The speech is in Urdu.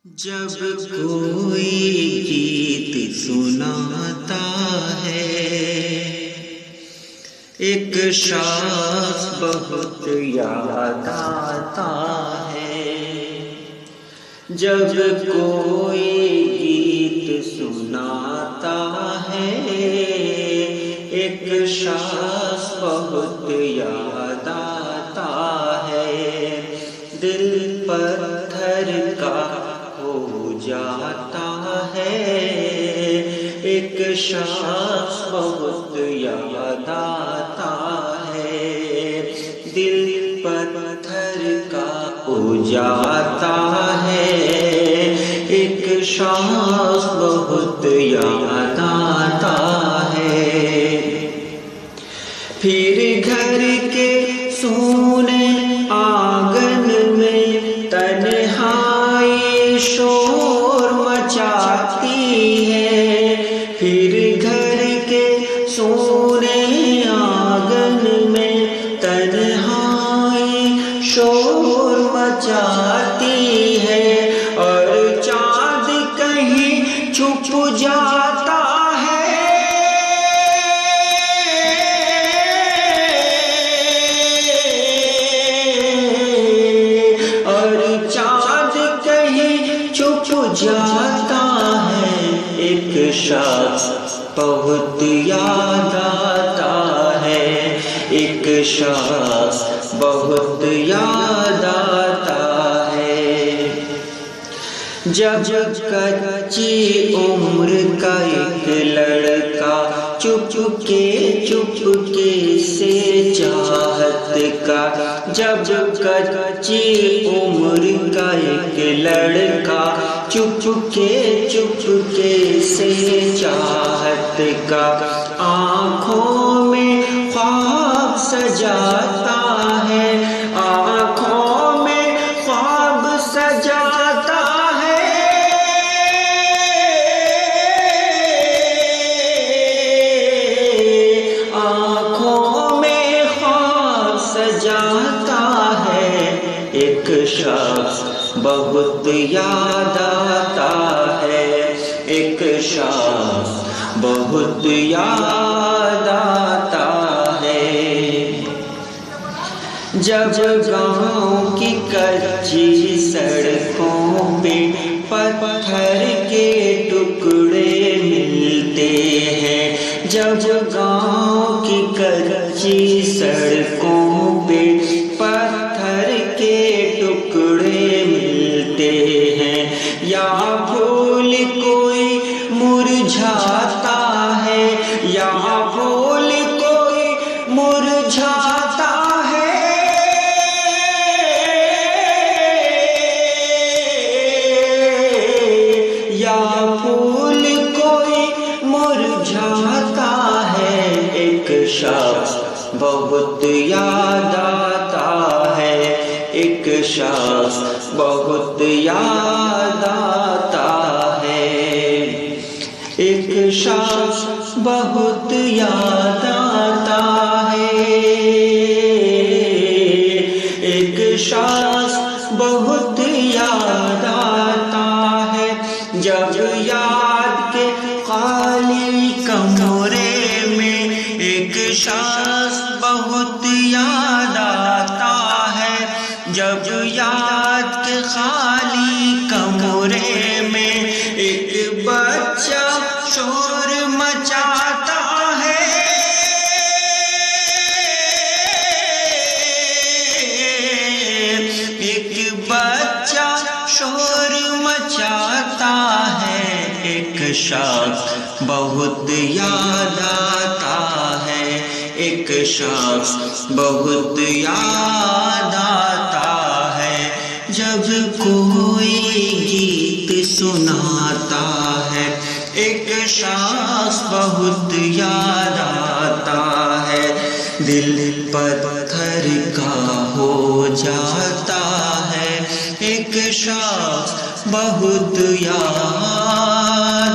جب کوئی گیت سناتا ہے ایک شخص بہت یاد آتا ہے۔ جب کوئی گیت سناتا ہے ایک شخص بہت یاد آتا ہے، دل پتھر کا ہو جاتا ہے، ایک شخص بہت یاد آتا ہے، دل پتھر کا ہو جاتا ہے، ایک شخص بہت یاد آتا ہے۔ پھر گھر کے سونے آنگن میں تنہائی شور مچاتی ہے، پھر گھر کے سونے آنگن میں تنہائی شور مچاتی ہے، اور چاند کہیں چھپ جاتا ہے، اور چاند کہیں چھپ جاتا ہے، ایک شخص بہت یاد آتا ہے، ایک شخص بہت یاد آتا ہے۔ جب کچی عمر کا ایک لڑکا چپکے سے چاہت کا، جب کچی عمر کا ایک لڑکا چپکے سے چاہت کا آنکھوں میں خواب سجاتا ہے، آنکھوں میں خواب سجاتا ہے، آنکھوں میں خواب سجاتا ہے، ایک شخص بہت یاد آتا ہے، ایک شخص بہت یاد آتا ہے۔ جب گاؤں کی کچی سڑکوں پہ پتھر کے ٹکڑے ملتے ہیں، جب گاؤں کی کچی سڑکوں پہ پتھر کے ٹکڑے ملتے ہیں، یا پھول کوئی مرجھاتا ہے، یا پھول کوئی مرجھاتا ہے، یا پھول کوئی مرجھاتا ہے، ایک شخص بہت یاد آتا ہے، ایک شخص بہت یاد آتا ہے، ایک شخص بہت یاد آتا ہے، ایک شخص بہت یاد آتا ہے۔ جب یاد کے خالی کمرے میں ایک شخص بہت یاد آتا ہے، جب یاد کے خالی کمرے میں ایک بچہ شور مچاتا ہے، ایک بچہ شور مچاتا ہے، ایک شخص بہت یاد آتا ہے، ایک شخص بہت یاد آتا ہے۔ جب کوئی گیت سناتا ہے ایک شخص بہت یاد آتا ہے، دل پتھر کا ہو جاتا ہے، ایک شخص بہت یاد